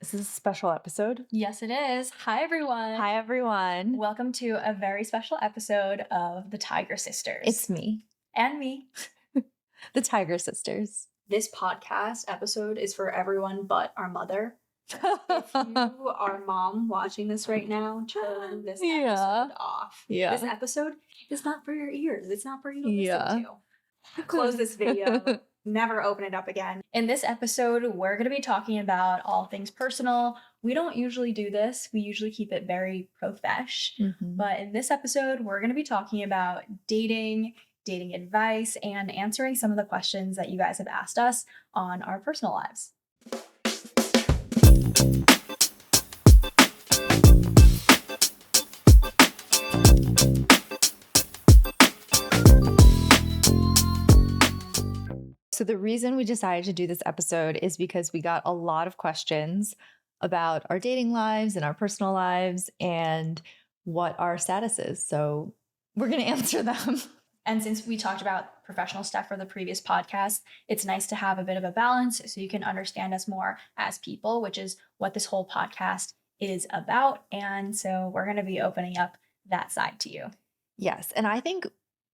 Is this a special episode? Yes, it is. Hi, everyone. Hi, everyone. Welcome to a very special episode of the Tiger Sisters. It's me, and me. the Tiger Sisters. This podcast episode is for everyone but our mother. If you are mom watching this right now, turn this episode off. Yeah. This episode is not for your ears. It's not for you to listen to. Close this video. Never open it up again. In this episode, we're going to be talking about all things personal. We don't usually do this. We usually keep it very profesh. But in this episode, we're going to be talking about dating advice, and answering some of the questions that you guys have asked us on our personal lives. So the reason we decided to do this episode is because we got a lot of questions about our dating lives and our personal lives and what our status is. So we're going to answer them. And since we talked about professional stuff for the previous podcast, it's nice to have a bit of a balance so you can understand us more as people, which is what this whole podcast is about. And so we're going to be opening up that side to you. Yes. And I think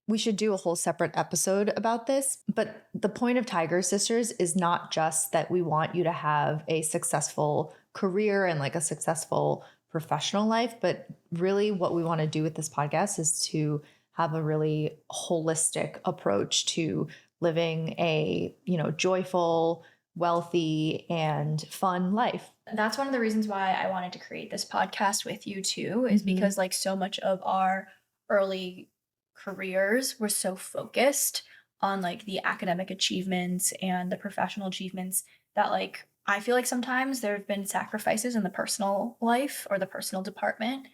we should do a whole separate episode about this. But the point of Tiger Sisters is not just that we want you to have a successful career and like a successful professional life, but really what we want to do with this podcast is to have a really holistic approach to living a, joyful, wealthy, and fun life. That's one of the reasons why I wanted to create this podcast with you too, is because like so much of our early careers were so focused on like the academic achievements and the professional achievements that like I feel like sometimes there have been sacrifices in the personal life or the personal department.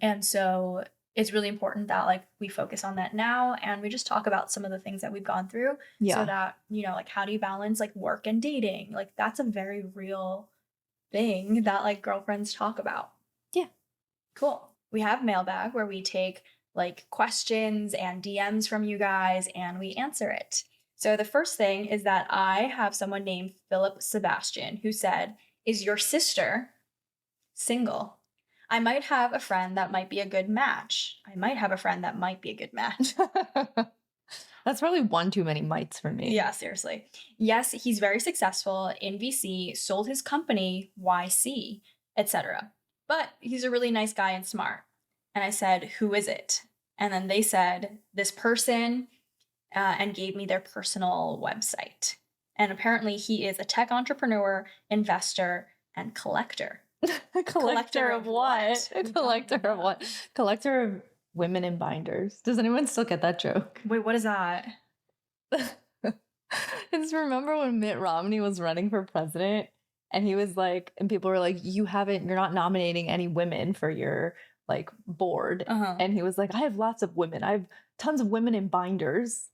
And so it's really important that like we focus on that now and we just talk about some of the things that we've gone through so that, like how do you balance like work and dating? Like that's a very real thing that like girlfriends talk about. Yeah. Cool. We have Mailbag where we take like questions and DMs from you guys and we answer it. So the first thing is that I have someone named Philip Sebastian who said, "Is your sister single? I might have a friend that might be a good match. That's probably one too many mites for me. Yeah, seriously. Yes, he's very successful in VC, sold his company, YC, etc. But he's a really nice guy and smart." And I said, "Who is it?" And then they said, "This person," and gave me their personal website. And apparently he is a tech entrepreneur, investor, and collector. Collector of what? Collector of what? Collector of women in binders. Does anyone still get that joke? Wait, what is that? It's remember when Mitt Romney was running for president and he was like, and people were like, you're not nominating any women for your like board. And he was like, I have lots of women. I have tons of women in binders.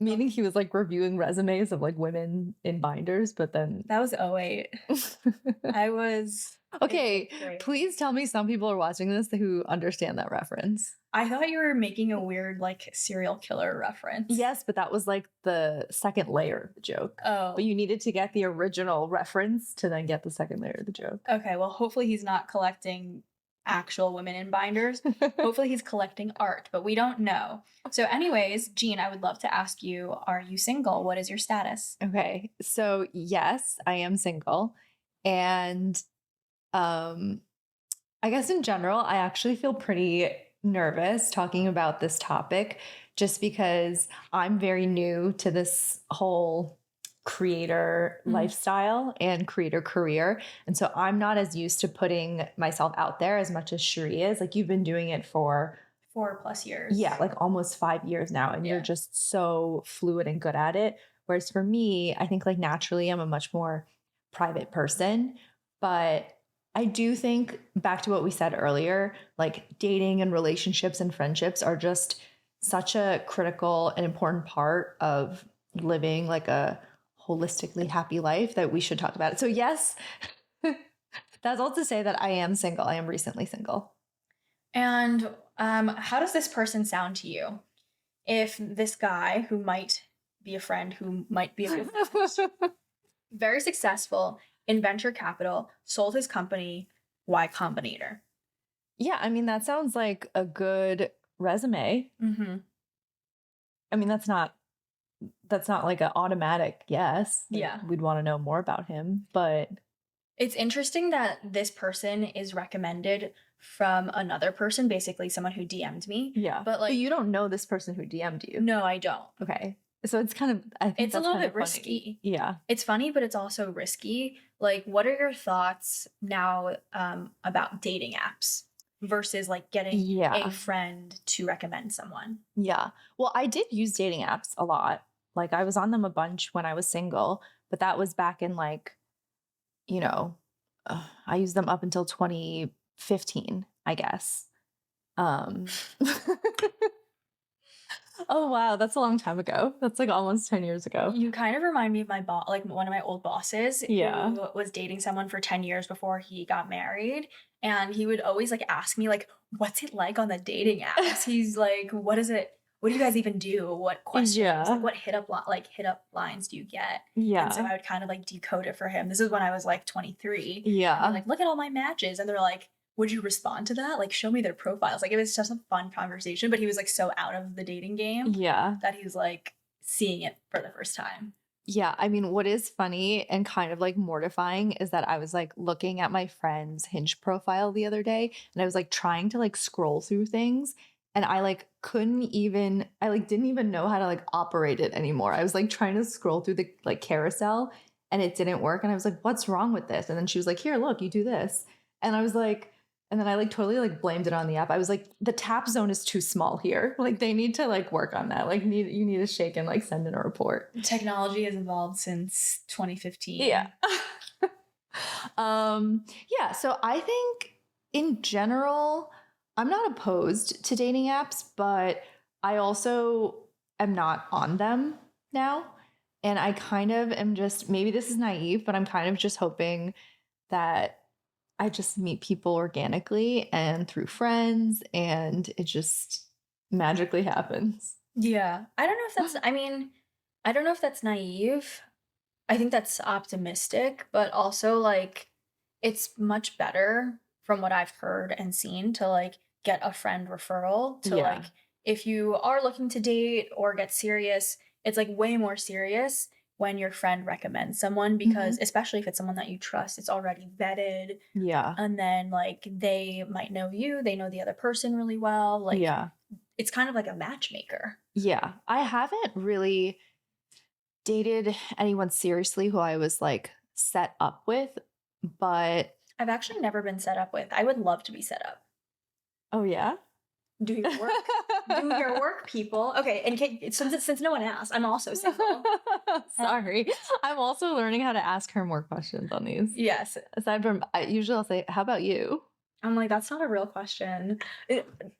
Meaning he was like reviewing resumes of like women in binders, but then that was 08. I was okay. Please tell me some people are watching this who understand that reference. I thought you were making a weird like serial killer reference. Yes, but that was like the second layer of the joke. Oh. But you needed to get the original reference to then get the second layer of the joke. Okay, well hopefully he's not collecting actual women in binders. Hopefully he's collecting art, but we don't know. So anyways, Jean, I would love to ask you, are you single? What is your status? Okay. So yes, I am single. And I guess in general, I actually feel pretty nervous talking about this topic just because I'm very new to this whole creator lifestyle and creator career. And so I'm not as used to putting myself out there as much as Cherie is. Like you've been doing it for 4+ years. Yeah, like almost 5 years now. And you're just so fluid and good at it. Whereas for me, I think like naturally I'm a much more private person. But I do think back to what we said earlier, like dating and relationships and friendships are just such a critical and important part of living like a holistically happy life that we should talk about it. So yes, that's all to say that I am single. I am recently single. And how does this person sound to you? If this guy who might be a friend, who might be a good friend, very successful in venture capital, sold his company, Y Combinator. Yeah, I mean, that sounds like a good resume. Mm-hmm. I mean, that's not like an automatic yes. Like, Yeah. we'd want to know more about him, but It's interesting that this person is recommended from another person, basically someone who DM'd me. yeah. But like, you don't know this person who DM'd you. no, I don't. Okay. So it's kind of, I think It's a that's little kind of bit funny. risky. Yeah. It's funny, but it's also risky. Like, what are your thoughts now about dating apps versus like getting Yeah. a friend to recommend someone? Yeah. Well, I did use dating apps a lot. Like I was on them a bunch when I was single, but that was back in like, you know, I used them up until 2015, I guess. Oh wow, that's a long time ago. That's like almost 10 years ago. You kind of remind me of my boss, like one of my old bosses Yeah. who was dating someone for 10 years before he got married. And he would always like ask me, like, what's it like on the dating apps? He's like, what is it? What do you guys even do? What questions? Yeah. Like, what hit up lines do you get? Yeah. And so I would kind of like decode it for him. This is when I was like 23. Yeah. And like, look at all my matches. And they're like, would you respond to that? Like, show me their profiles. Like, it was just a fun conversation, but he was like so out of the dating game Yeah. that he was like seeing it for the first time. Yeah. I mean, what is funny and kind of like mortifying is that I was like looking at my friend's Hinge profile the other day and I was like trying to like scroll through things and I like didn't even know how to like operate it anymore. I was like trying to scroll through the like carousel and it didn't work. And I was like, what's wrong with this? And then she was like, here, look, you do this. And I was like, and then I like totally like blamed it on the app. I was like, the tap zone is too small here. Like they need to like work on that. Like you need to shake and like send in a report. Technology has evolved since 2015. Yeah. Yeah. So I think in general, I'm not opposed to dating apps, but I also am not on them now. And I kind of am just, maybe this is naive, but I'm kind of just hoping that I just meet people organically and through friends and it just magically happens. Yeah. I don't know if that's naive. I think that's optimistic, but also like it's much better from what I've heard and seen to like get a friend referral to Yeah. like if you are looking to date or get serious, it's like way more serious when your friend recommends someone because especially if it's someone that you trust, it's already vetted. Yeah. And then like they might know you, they know the other person really well. Like Yeah. it's kind of like a matchmaker. Yeah. I haven't really dated anyone seriously who I was like set up with, but I've actually never been set up with. I would love to be set up. oh yeah. Do your work. Do your work, people. Okay, and since no one asked, I'm also single. Sorry. I'm also learning how to ask her more questions on these. Yes. Aside from, usually I'll say, how about you? I'm like, that's not a real question.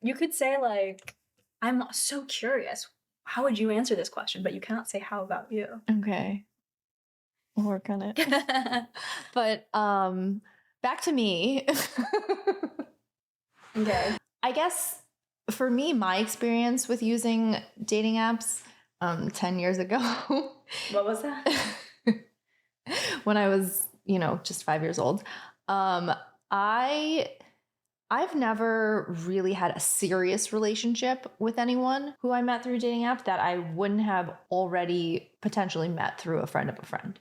You could say like, I'm so curious. How would you answer this question? But you cannot say, how about you? Okay. We'll work on it. But back to me. Okay. I guess for me, my experience with using dating apps 10 years ago. What was that? When I was, just 5 years old. I've never really had a serious relationship with anyone who I met through a dating app that I wouldn't have already potentially met through a friend of a friend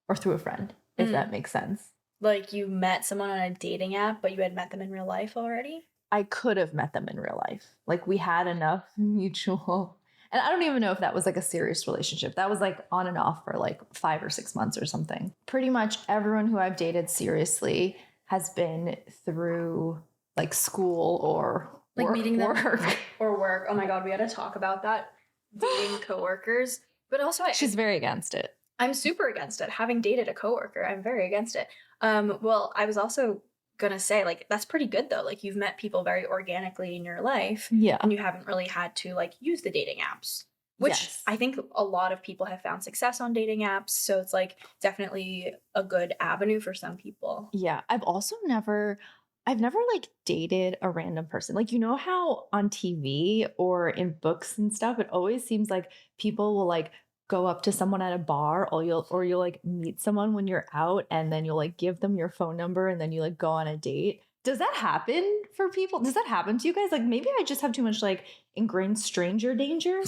or through a friend, if that makes sense. Like you met someone on a dating app, but you had met them in real life already? I could have met them in real life. Like we had enough mutual, and I don't even know if that was like a serious relationship. That was like on and off for like 5 or 6 months or something. Pretty much everyone who I've dated seriously has been through like school or like meeting them work. Or work. Oh my God, we had to talk about that. Dating coworkers. But also she's very against it. I'm super against it. Having dated a coworker, I'm very against it. Well, I was also gonna say, like, that's pretty good though. Like you've met people very organically in your life. Yeah. And you haven't really had to like use the dating apps. Which yes. I think a lot of people have found success on dating apps. So it's like definitely a good avenue for some people. Yeah. I've never like dated a random person. Like, how on TV or in books and stuff, it always seems like people will like go up to someone at a bar, or you'll like meet someone when you're out, and then you'll like give them your phone number, and then you like go on a date. Does that happen for people? Does that happen to you guys? Like maybe I just have too much like ingrained stranger danger,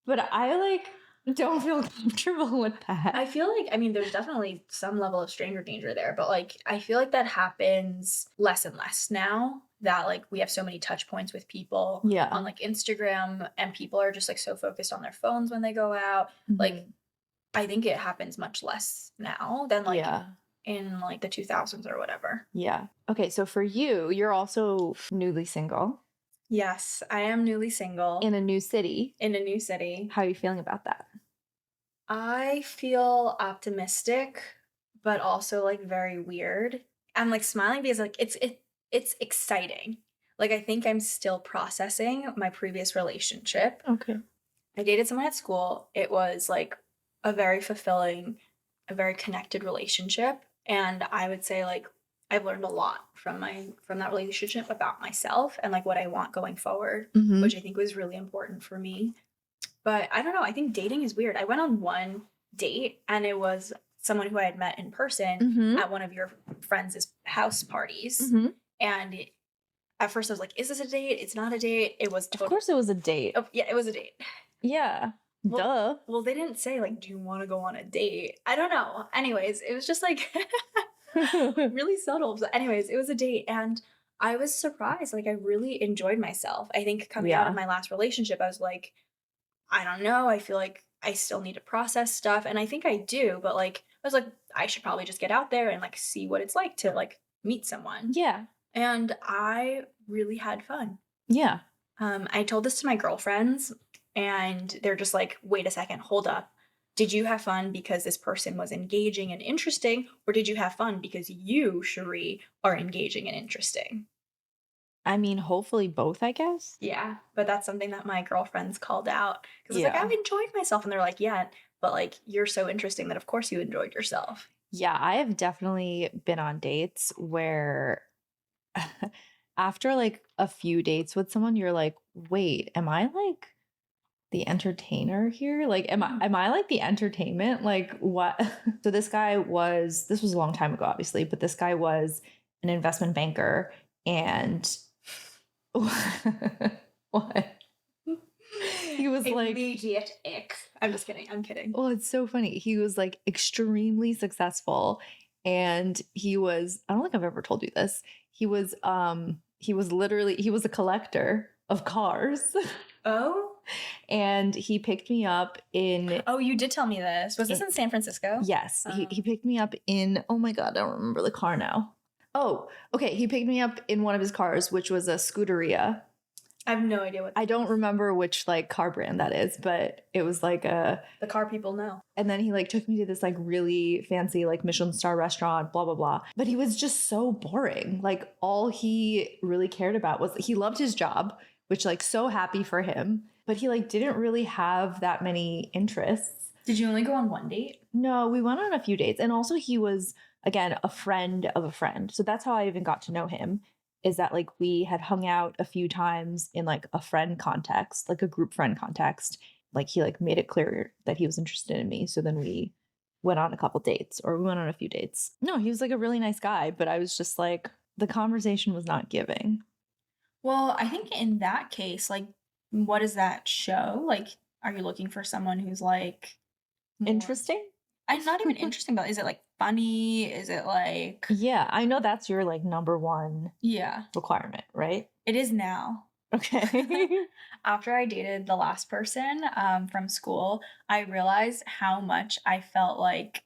but I like don't feel comfortable with that. I feel like, I mean, there's definitely some level of stranger danger there, but like, I feel like that happens less and less now that like we have so many touch points with people Yeah. on like Instagram, and people are just like so focused on their phones when they go out. Like, I think it happens much less now than like in like the 2000s or whatever. Yeah. Okay. So for you, you're also newly single. Yes, I am newly single. In a new city. In a new city. How are you feeling about that? I feel optimistic, but also like very weird. I'm like smiling because like it's exciting. Like I think I'm still processing my previous relationship. Okay. I dated someone at school. It was like a very fulfilling, a very connected relationship, and I would say like I've learned a lot from that relationship about myself and like what I want going forward, which I think was really important for me. But I don't know, I think dating is weird. I went on one date, and it was someone who I had met in person at one of your friends' house parties. And at first I was like, is this a date? It's not a date. It was Of course it was a date. Oh, yeah, it was a date. Yeah. Duh. Well, they didn't say like, do you want to go on a date? I don't know. Anyways, it was just like really subtle. But anyways, it was a date, and I was surprised. Like I really enjoyed myself. I think coming out of my last relationship, I was like, I don't know. I feel like I still need to process stuff, and I think I do, but like I was like, I should probably just get out there and like see what it's like to like meet someone. Yeah. And I really had fun. Yeah. I told this to my girlfriends, and they're just like, wait a second, hold up. Did you have fun because this person was engaging and interesting, or did you have fun because you, Cherie, are engaging and interesting? I mean, hopefully both, I guess. Yeah, but that's something that my girlfriends called out, because I was like, I've enjoyed myself, and they're like, yeah, but like you're so interesting that of course you enjoyed yourself. Yeah, I have definitely been on dates where after like a few dates with someone, you're like, wait, am I like the entertainer here? Like, am I like the entertainment? Like what? So this was a long time ago, obviously, but this guy was an investment banker, and what? He was like immediate ick. I'm just kidding. I'm kidding. Well, it's so funny. He was like extremely successful, and he was, I don't think I've ever told you this. He was a collector of cars. Oh? And he picked me up in Oh, you did tell me this. Was this in San Francisco? Yes. He picked me up in, oh my God, I don't remember the car now. Oh, okay. He picked me up in one of his cars, which was a Scuderia. I have no idea what I don't remember which like car brand that is, but it was like the car people know. And then he like took me to this like really fancy like Michelin star restaurant, blah, blah, blah. But he was just so boring. Like all he really cared about was he loved his job, which like so happy for him, but he like didn't really have that many interests. Did you only go on one date? No, we went on a few dates. And also he was, again, a friend of a friend. So that's how I even got to know him, is that like we had hung out a few times in like a friend context, like a group friend context. Like he like made it clear that he was interested in me. So then we went on a couple dates, or we went on a few dates. No, he was like a really nice guy, but I was just like, the conversation was not giving. Well, I think in that case, like, what does that show? Like, are you looking for someone who's like interesting? I'm not even interesting, but is it like funny? Is it like Yeah, I know that's your like number one requirement, right? It is now. Okay. After I dated the last person from school, I realized how much I felt like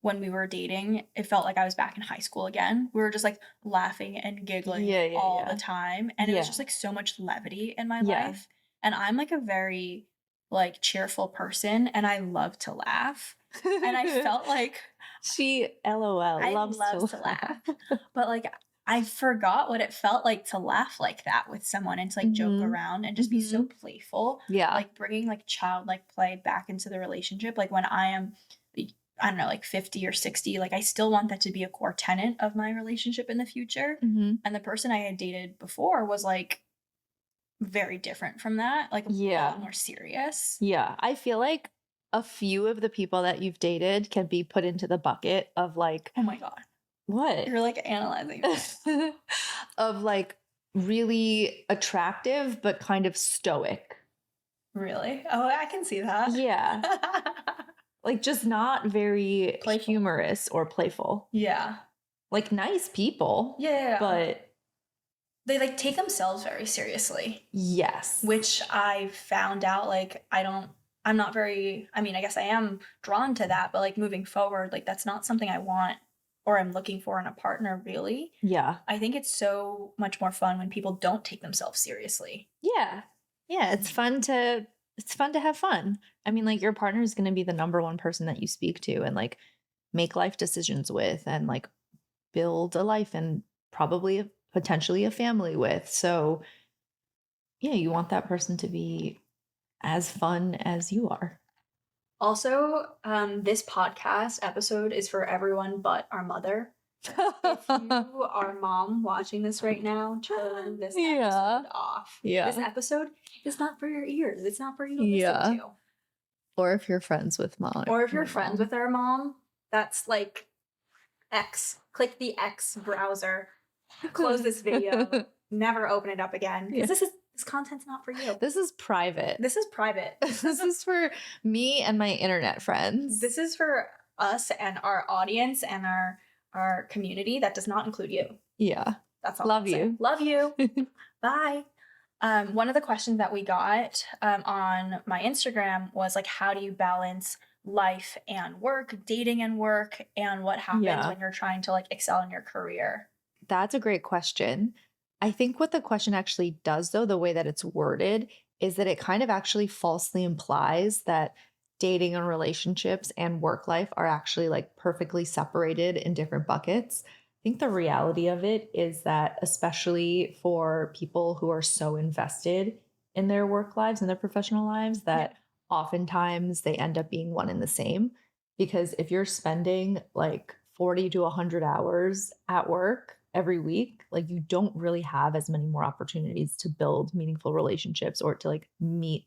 when we were dating, it felt like I was back in high school again. We were just like laughing and giggling all the time. And it was just like so much levity in my life. And I'm like a very like cheerful person, and I love to laugh. And I felt like she loves to laugh. But like I forgot what it felt like to laugh like that with someone, and to like joke around and just be so playful. Yeah. Like bringing like childlike play back into the relationship. Like when I am, I don't know, like 50 or 60, like I still want that to be a core tenet of my relationship in the future. And the person I had dated before was like very different from that, like a lot more serious. Yeah. I feel like a few of the people that you've dated can be put into the bucket of like, Oh my God. what? You're like analyzing it. Of like really attractive, but kind of stoic. Really? Oh, I can see that. Yeah. Like just not very Playful. humorous or playful. Yeah. Like nice people. Yeah. But they like take themselves very seriously. yes. Which I found out like I'm not very, I mean, I guess I am drawn to that, but like moving forward, like that's not something I want or I'm looking for in a partner, really. Yeah. I think it's so much more fun when people don't take themselves seriously. Yeah. Yeah, it's fun to have fun. I mean, like your partner is going to be the number one person that you speak to and like make life decisions with and like build a life and probably potentially a family with. So yeah, you want that person to be as fun as you are. Also, this podcast episode is for everyone but our mother. If you are mom watching this right now, turn this episode off. Yeah. This episode is not for your ears. It's not for you to listen to. Or if you're friends with mom. Or if you're friends with our mom, that's like X. Click the X browser. Close this video. Never open it up again. Because this content's not for you. This is private. This is private. This is for me and my internet friends. This is for us and our audience and our community. That does not include you. Yeah. That's all. Love you. Love you. Bye. One of the questions that we got on my Instagram was like, how do you balance life and work, dating and work, and what happens when you're trying to like excel in your career? That's a great question. I think what the question actually does, though, the way that it's worded, is that it kind of actually falsely implies that dating and relationships and work life are actually like perfectly separated in different buckets. I think the reality of it is that, especially for people who are so invested in their work lives and their professional lives, that oftentimes they end up being one and the same. Because if you're spending like 40 to 100 hours at work every week, like you don't really have as many more opportunities to build meaningful relationships or to like meet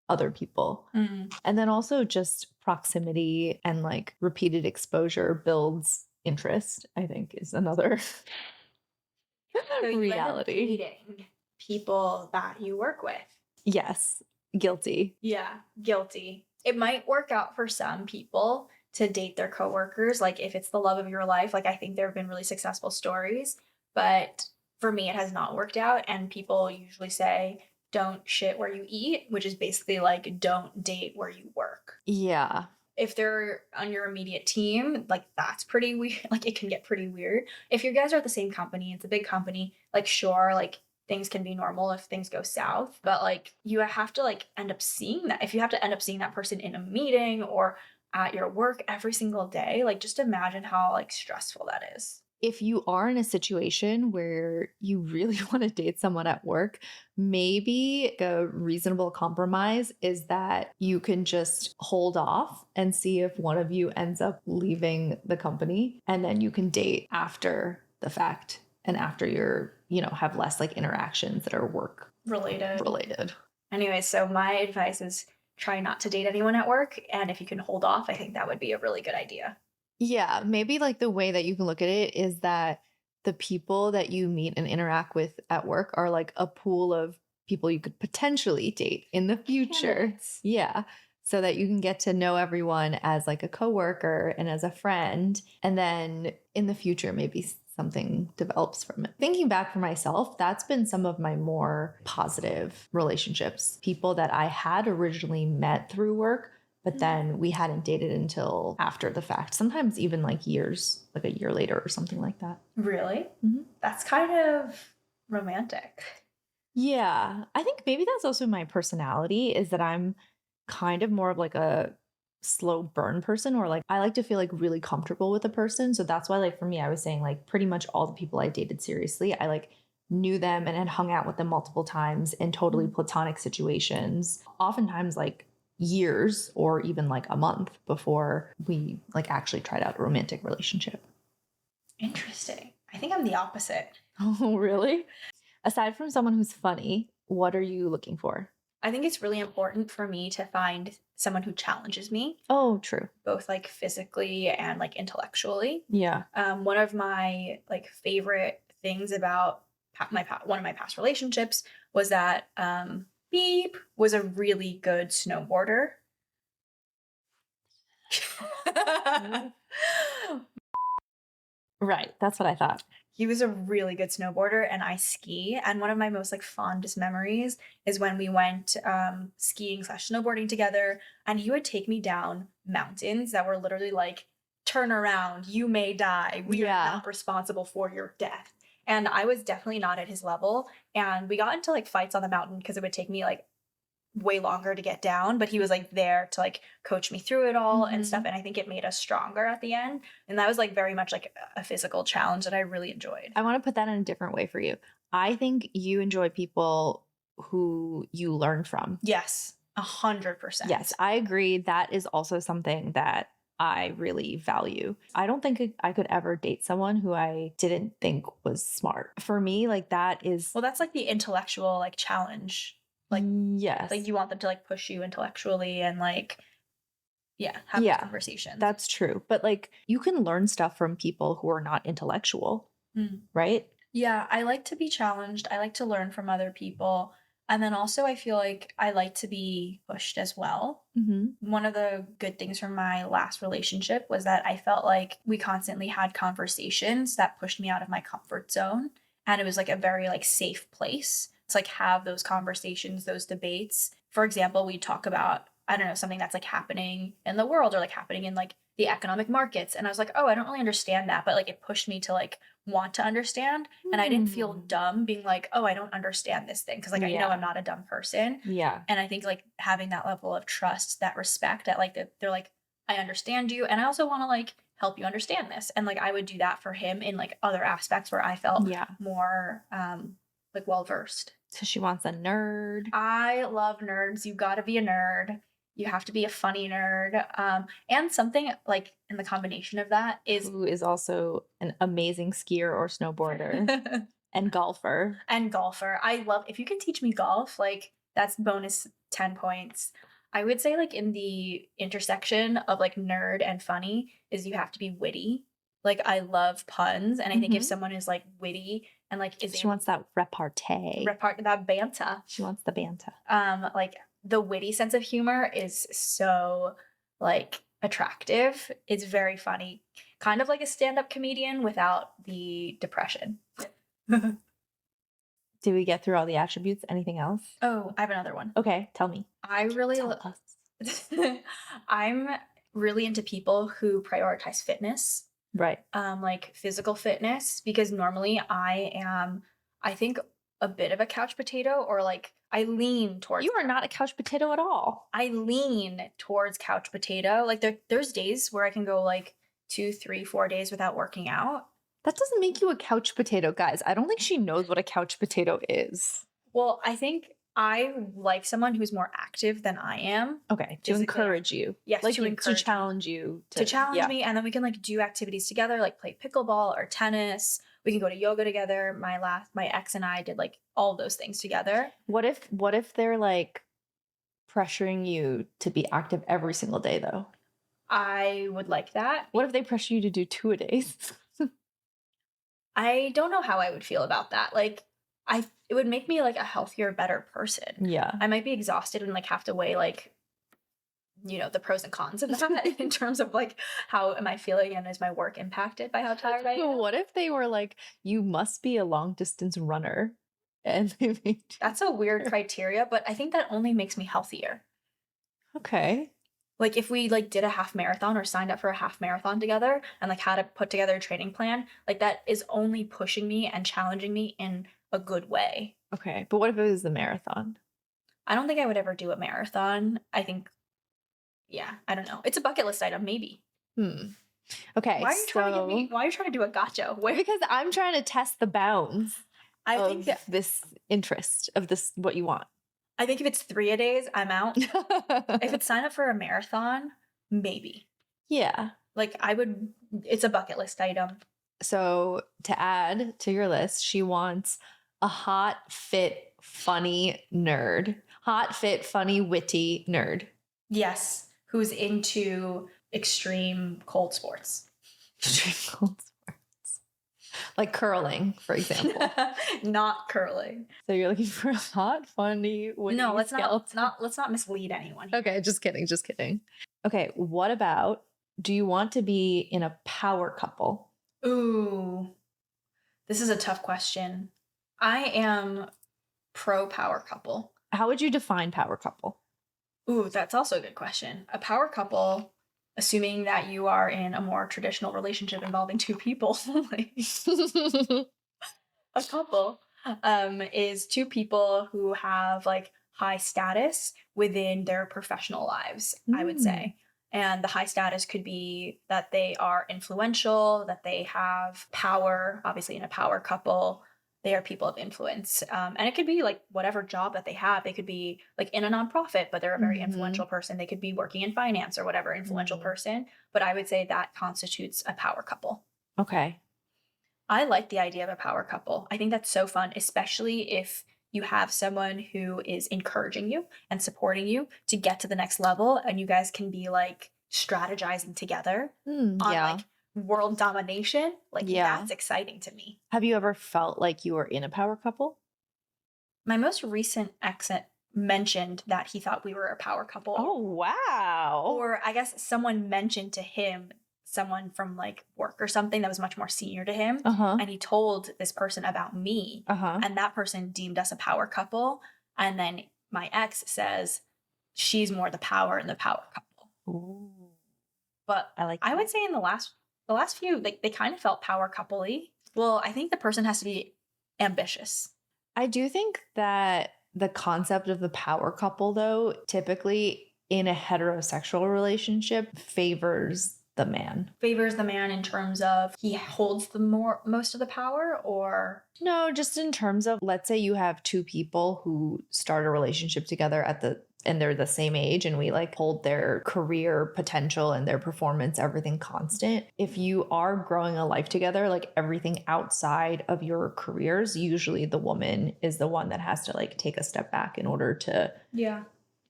other people. And then also just proximity and like repeated exposure builds interest, I think, is another so you reality. End up dating people that you work with. Yes. Guilty. Yeah, guilty. It might work out for some people to date their coworkers, like if it's the love of your life. Like I think there have been really successful stories, but for me it has not worked out. And people usually say don't shit where you eat, which is basically like don't date where you work. Yeah. If they're on your immediate team, like that's pretty weird. Like it can get pretty weird. If you guys are at the same company, it's a big company, like sure, like things can be normal if things go south, but like you have to like end up seeing that. If you have to end up seeing that person in a meeting or at your work every single day, like just imagine how like stressful that is. If you are in a situation where you really want to date someone at work, maybe a reasonable compromise is that you can just hold off and see if one of you ends up leaving the company, and then you can date after the fact and after you're, have less like interactions that are work related. Anyway, so my advice is try not to date anyone at work. And if you can hold off, I think that would be a really good idea. Yeah, maybe like the way that you can look at it is that the people that you meet and interact with at work are like a pool of people you could potentially date in the future. Yes. Yeah. So that you can get to know everyone as like a coworker and as a friend. And then in the future, maybe something develops from it. Thinking back for myself, that's been some of my more positive relationships. People that I had originally met through work, but then we hadn't dated until after the fact. Sometimes even like years, like a year later or something like that. Really? Mm-hmm. That's kind of romantic. Yeah. I think maybe that's also my personality, is that I'm kind of more of like a slow burn person, or like I like to feel like really comfortable with a person. So that's why, like, for me, I was saying like pretty much all the people I dated seriously, I like knew them and had hung out with them multiple times in totally platonic situations, oftentimes like years or even like a month before we like actually tried out a romantic relationship. Interesting. I think I'm the opposite. Oh, really? Aside from someone who's funny, what are you looking for? I think it's really important for me to find someone who challenges me, Oh, true. both like physically and like intellectually. Yeah. One of my like favorite things about one of my past relationships was that Beep was a really good snowboarder. Right. That's what I thought. He was a really good snowboarder and I ski. And one of my most like fondest memories is when we went skiing slash snowboarding together and he would take me down mountains that were literally like, turn around, you may die. We are not responsible for your death. And I was definitely not at his level. And we got into like fights on the mountain because it would take me like way longer to get down, but he was like there to like coach me through it all and stuff. And I think it made us stronger at the end. And that was like very much like a physical challenge that I really enjoyed. I want to put that in a different way for you. I think you enjoy people who you learn from. Yes, 100%. Yes, I agree. That is also something that I really value. I don't think I could ever date someone who I didn't think was smart. For me, like that is. Well, that's like the intellectual like challenge. Like, yes. Like you want them to like push you intellectually and like, have those conversations. That's true. But like you can learn stuff from people who are not intellectual, right? Yeah, I like to be challenged. I like to learn from other people. And then also, I feel like I like to be pushed as well. One of the good things from my last relationship was that I felt like we constantly had conversations that pushed me out of my comfort zone. And it was like a very like safe place to like have those conversations, those debates. For example, we talk about, I don't know, something that's like happening in the world or like happening in like the economic markets. And I was like, oh, I don't really understand that. But like it pushed me to like want to understand. And I didn't feel dumb being like, oh, I don't understand this thing. Cause like I know I'm not a dumb person. Yeah. And I think like having that level of trust, that respect, that like they're like, I understand you. And I also want to like help you understand this. And like I would do that for him in like other aspects where I felt more like well versed. So she wants a nerd. I love nerds. You got to be a nerd. You have to be a funny nerd. And something like in the combination of that is who is also an amazing skier or snowboarder and golfer. And golfer. I love if you can teach me golf, like that's bonus 10 points. I would say like in the intersection of like nerd and funny is you have to be witty. Like I love puns, and I think if someone is like witty and like she wants that repartee, that banter. She wants the banter. Like the witty sense of humor is so like attractive. It's very funny, kind of like a stand-up comedian without the depression. Did we get through all the attributes? Anything else? Oh, I have another one. Okay, tell me. Tell us. I'm really into people who prioritize fitness. Right. Like physical fitness, because normally I think a bit of a couch potato, or like I lean towards. You are not a couch potato at all. I lean towards couch potato. Like there's days where I can go like 2, 3, 4 days without working out. That doesn't make you a couch potato, guys. I don't think she knows what a couch potato is. Well, I think I like someone who's more active than I am. Okay, to encourage you. Yes, like to challenge you. To challenge me, and then we can like do activities together, like play pickleball or tennis. We can go to yoga together. My ex and I did like all those things together. What if they're like pressuring you to be active every single day though? I would like that. What if they pressure you to do 2 a days? I don't know how I would feel about that. Like it would make me like a healthier, better person. Yeah. I might be exhausted and like have to weigh like, the pros and cons of that in terms of like, how am I feeling and is my work impacted by how tired I am? What if they were like, you must be a long distance runner? And they made That's a weird criteria, but I think that only makes me healthier. Okay. Like if we like did a half marathon or signed up for a half marathon together and like had to put together a training plan, like that is only pushing me and challenging me in a good way. Okay. But what if it was the marathon? I don't think I would ever do a marathon. I think, I don't know. It's a bucket list item, maybe. Okay. Why are you trying to do a gotcha? Because I'm trying to test the bounds of this interest, of this, what you want. I think if it's 3 a days, I'm out. If it's sign up for a marathon, maybe. Yeah. Like it's a bucket list item. So to add to your list, she wants A hot, fit, funny nerd. Hot, fit, funny, witty nerd. Yes. Who's into extreme cold sports. Extreme cold sports. Like curling, for example. Not curling. So you're looking for a hot, funny, witty No, let's skeleton. let's not mislead anyone here. Okay, just kidding, just kidding. Okay, what about, do you want to be in a power couple? Ooh. This is a tough question. I am pro power couple. How would you define power couple? Ooh, that's also a good question. A power couple, assuming that you are in a more traditional relationship involving two people, like a couple, is two people who have like high status within their professional lives, I would say. And the high status could be that they are influential, that they have power, obviously in a power couple. They are people of influence. And it could be like whatever job that they have. They could be like in a nonprofit, but they're a very influential person. They could be working in finance or whatever, influential person. But I would say that constitutes a power couple. Okay. I like the idea of a power couple. I think that's so fun, especially if you have someone who is encouraging you and supporting you to get to the next level, and you guys can be like strategizing together on like world domination. Like that's exciting to me. Have you ever felt like you were in a power couple? My most recent ex mentioned that he thought we were a power couple. Oh, wow. Or I guess someone mentioned to him someone from like work or something that was much more senior to him. And he told this person about me. And that person deemed us a power couple. And then my ex says she's more the power in the power couple. Ooh. But I would say in the last few, like they kind of felt power couple-y. Well, I think the person has to be ambitious. I do think that the concept of the power couple, though, typically in a heterosexual relationship favors the man. Favors the man in terms of he holds the most of the power, or? No, just in terms of, let's say you have two people who start a relationship together and they're the same age, and we like hold their career potential and their performance, everything constant. If you are growing a life together, like everything outside of your careers, usually the woman is the one that has to like take a step back in order to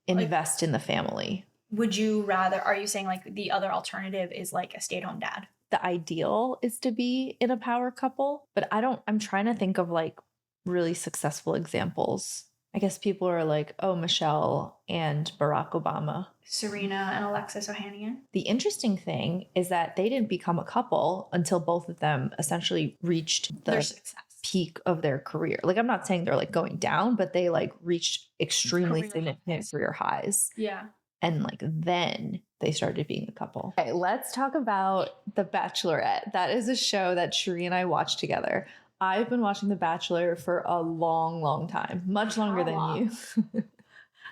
invest in the family. Would you rather, are you saying like the other alternative is like a stay-at-home dad? The ideal is to be in a power couple, but I'm trying to think of like really successful examples. I guess people are like, oh, Michelle and Barack Obama. Serena and Alexis Ohanian. The interesting thing is that they didn't become a couple until both of them essentially reached the peak of their career. Like, I'm not saying they're like going down, but they like reached extremely significant career highs. Yeah. And like then they started being a couple. Okay, let's talk about The Bachelorette. That is a show that Cherie and I watched together. I've been watching The Bachelor for a long, long time, much longer than you.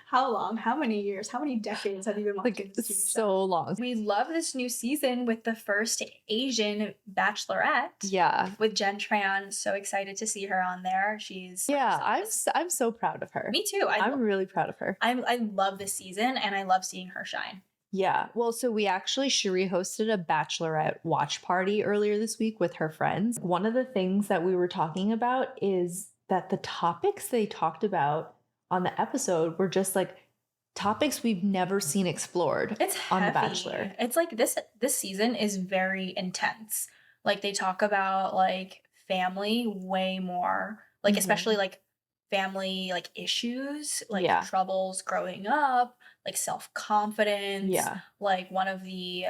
How long? How many years? How many decades have you been watching this TV show? So long. We love this new season with the first Asian Bachelorette. Yeah. With Jenn Tran. So excited to see her on there. She's I'm so proud of her. Me too. I'm really proud of her. I love this season, and I love seeing her shine. Yeah. Well, so Cherie hosted a Bachelorette watch party earlier this week with her friends. One of the things that we were talking about is that the topics they talked about on the episode were just like topics we've never seen explored on The Bachelor. It's like this season is very intense. Like they talk about like family way more, like especially like family like issues, like troubles growing up, like self-confidence. Yeah. Like one of the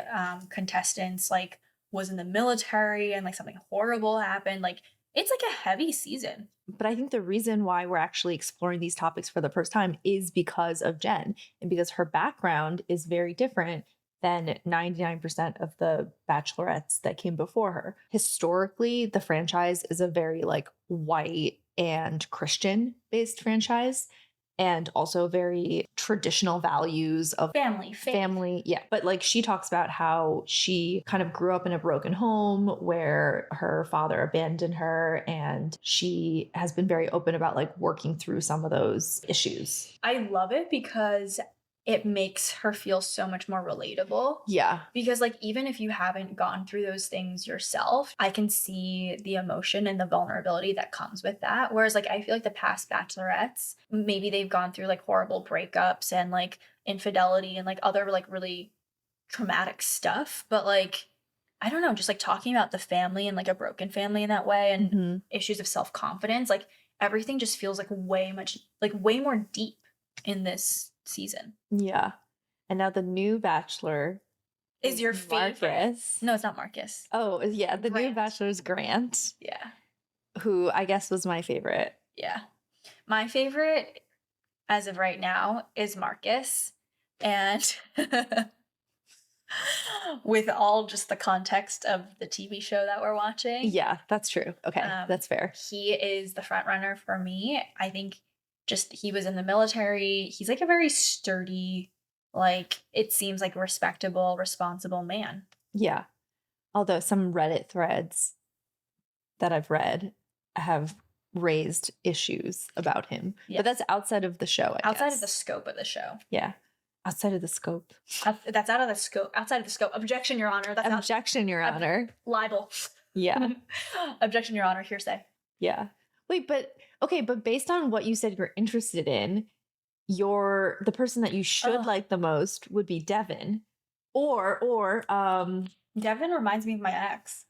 contestants like was in the military and like something horrible happened. Like it's like a heavy season. But I think the reason why we're actually exploring these topics for the first time is because of Jenn, and because her background is very different than 99% of the bachelorettes that came before her. Historically, the franchise is a very like white and Christian based franchise, and also very traditional values of family. Yeah. But like she talks about how she kind of grew up in a broken home where her father abandoned her, and she has been very open about like working through some of those issues. I love it because it makes her feel so much more relatable. Yeah. Because like even if you haven't gone through those things yourself, I can see the emotion and the vulnerability that comes with that. Whereas like I feel like the past bachelorettes, maybe they've gone through like horrible breakups and like infidelity and like other like really traumatic stuff. But like I don't know, just like talking about the family and like a broken family in that way and Mhm. issues of self-confidence, like everything just feels like way more deep in this season. Yeah. And now the new Bachelor Is your favorite? Marcus. No, it's not Marcus. Oh, yeah. The new Grant. Bachelor is Grant, Yeah. who I guess was my favorite. Yeah. My favorite as of right now is Marcus. And with all just the context of the TV show that we're watching. Yeah, that's true. Okay, that's fair. He is the front runner for me. I think just he was in the military. He's like a very sturdy, like it seems like respectable, responsible man. Yeah. Although some Reddit threads that I've read have raised issues about him. Yeah. But that's outside of the show, I Outside guess. of the scope of the show. Yeah. Outside of the scope. That's out of the scope. Outside of the scope. Objection, Your Honor. That's Objection, Your Honor. libel. Yeah. Objection, Your Honor. Hearsay. Yeah. Wait, but okay, but based on what you said you're interested in, the person that you should like the most would be Devin. Or Devin reminds me of my ex.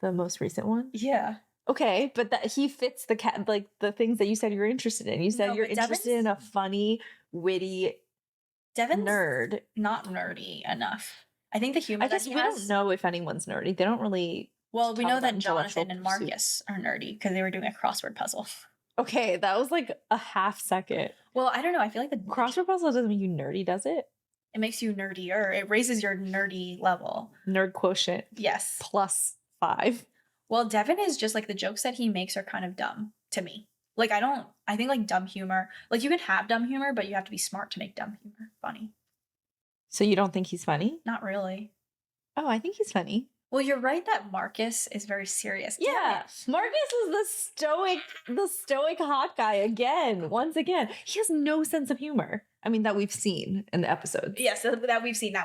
The most recent one? Yeah. Okay, but that he fits like the things that you said you're interested in. You said you're interested in a funny, witty Devin's nerd. Not nerdy enough. I think the humor. I guess we don't know if anyone's nerdy. They don't really. Well, we know that intellectual Jonathan and Marcus are nerdy because they were doing a crossword puzzle. Okay, that was like a half second. Well, I don't know. I feel like the crossword puzzle doesn't make you nerdy, does it? It makes you nerdier. It raises your nerdy level. Nerd quotient. Yes. +5. Well, Devin is just like the jokes that he makes are kind of dumb to me. Like I think like dumb humor, like you can have dumb humor, but you have to be smart to make dumb humor funny. So you don't think he's funny? Not really. Oh, I think he's funny. Well, you're right that Marcus is very serious. Yeah. Marcus is the stoic hot guy again. Once again. He has no sense of humor. I mean, that we've seen in the episodes. Yes, that we've seen.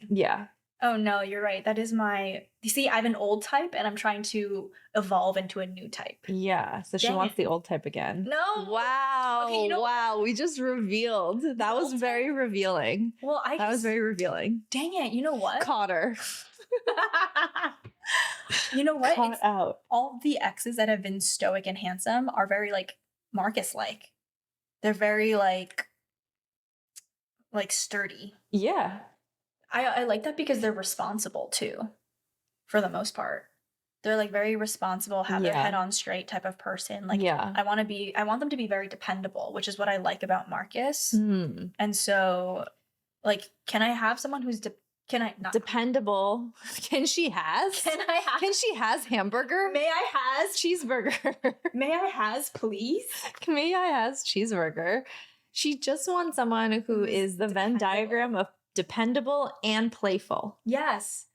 Yeah. Oh no, you're right. That is you see, I have an old type and I'm trying to evolve into a new type. Yeah. So she wants the old type again. No. Wow. Okay, wow. We just revealed. That was very revealing. Well, that was very revealing. Dang it. You know what? Caught her. You know what? Caught out. All the exes that have been stoic and handsome are very like Marcus-like. They're very like sturdy. Yeah. I like that because they're responsible too, for the most part. They're like very responsible, have their head on straight type of person. Like I want them to be very dependable, which is what I like about Marcus. Mm. And so, like, can I have someone who's dependable? Can she has hamburger? May I has cheeseburger? May I has please? May I has cheeseburger? She just wants someone who is the Venn diagram of dependable and playful. Yes.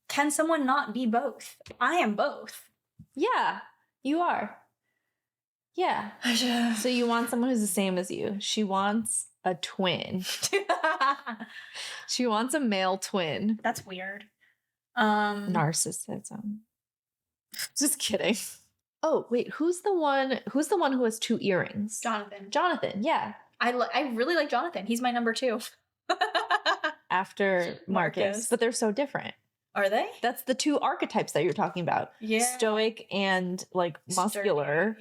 Can someone not be both? I am both. Yeah, you are. Yeah. So you want someone who's the same as you. She wants a twin. She wants a male twin. That's weird. Narcissism. Just kidding. Oh, wait, who's the one who has 2 earrings? Jonathan, yeah. I really like Jonathan. He's my number 2. After Marcus. But they're so different. Are they? That's the 2 archetypes that you're talking about. Yeah. Stoic and like muscular.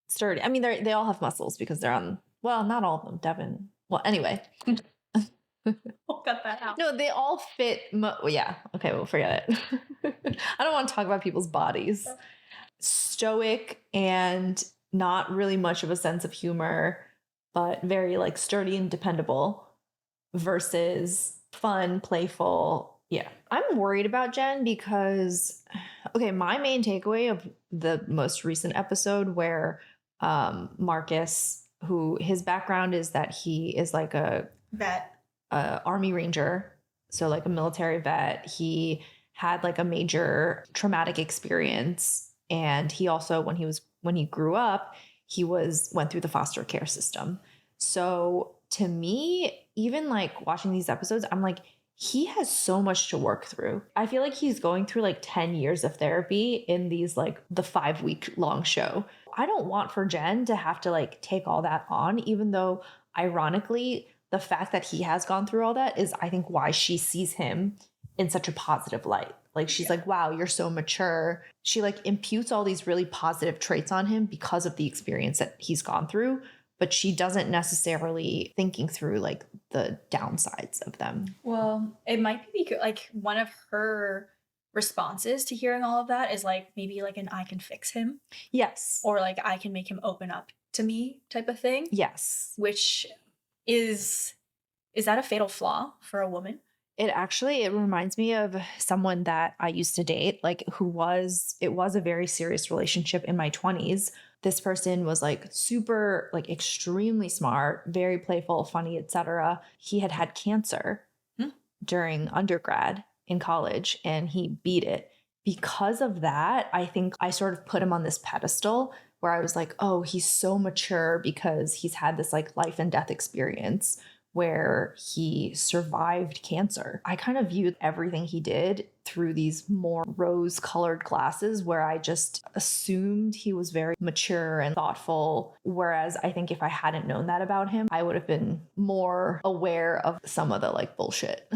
Sturdy. I mean, they all have muscles because they're on, well, not all of them. Devin. Well, anyway. We'll cut that out. No, they all fit. Yeah. Okay, we'll forget it. I don't want to talk about people's bodies. Stoic and not really much of a sense of humor, but very like sturdy and dependable versus fun, playful. Yeah. I'm worried about Jenn because, okay, my main takeaway of the most recent episode where Marcus, who his background is that he is like a vet, army ranger. So like a military vet. He had like a major traumatic experience. And he also, when he grew up, he went through the foster care system. So to me, even like watching these episodes, I'm like, he has so much to work through. I feel like he's going through like 10 years of therapy in these like the 5-week long show. I don't want for Jenn to have to like take all that on, even though ironically, the fact that he has gone through all that is, I think, why she sees him in such a positive light. Like she's like, wow, you're so mature. She like imputes all these really positive traits on him because of the experience that he's gone through, but she doesn't necessarily thinking through like the downsides of them. Well, it might be because like one of her responses to hearing all of that is like maybe like an I can fix him. Yes. Or like I can make him open up to me type of thing. Yes. Which is that a fatal flaw for a woman? It reminds me of someone that I used to date, like it was a very serious relationship in my 20s. This person was like super, like extremely smart, very playful, funny, etc. He had had cancer during undergrad in college and he beat it. Because of that, I think I sort of put him on this pedestal where I was like, oh, he's so mature because he's had this like life and death experience where he survived cancer. I kind of viewed everything he did through these more rose-colored glasses where I just assumed he was very mature and thoughtful. Whereas I think if I hadn't known that about him, I would have been more aware of some of the like bullshit.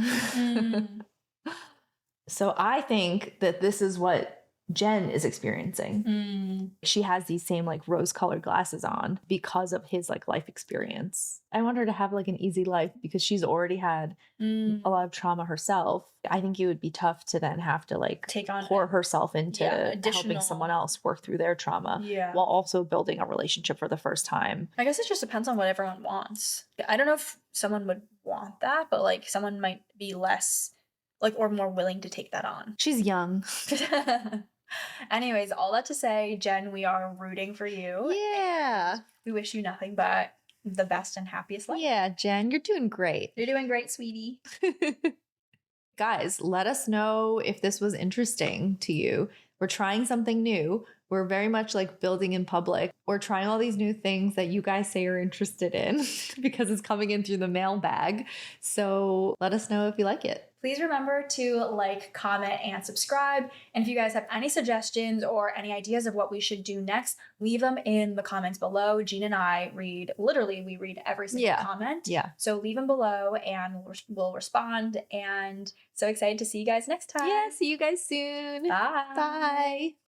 So I think that this is what Jenn is experiencing. She has these same like rose-colored glasses on because of his like life experience. I want her to have like an easy life because she's already had a lot of trauma herself. I think it would be tough to then have to like take on pour herself into helping someone else work through their trauma while also building a relationship for the first time. I guess it just depends on what everyone wants. I don't know if someone would want that, but like someone might be less like or more willing to take that on. She's young. Anyways, all that to say, Jenn, we are rooting for you. Yeah. We wish you nothing but the best and happiest life. Yeah, Jenn, you're doing great. You're doing great, sweetie. Guys, let us know if this was interesting to you. We're trying something new. We're very much like building in public. We're trying all these new things that you guys say you're interested in because it's coming in through the mailbag. So let us know if you like it. Please remember to like, comment, and subscribe. And if you guys have any suggestions or any ideas of what we should do next, leave them in the comments below. Jean and I we read every single comment. Yeah. So leave them below and we'll respond. And so excited to see you guys next time. Yeah, see you guys soon. Bye. Bye.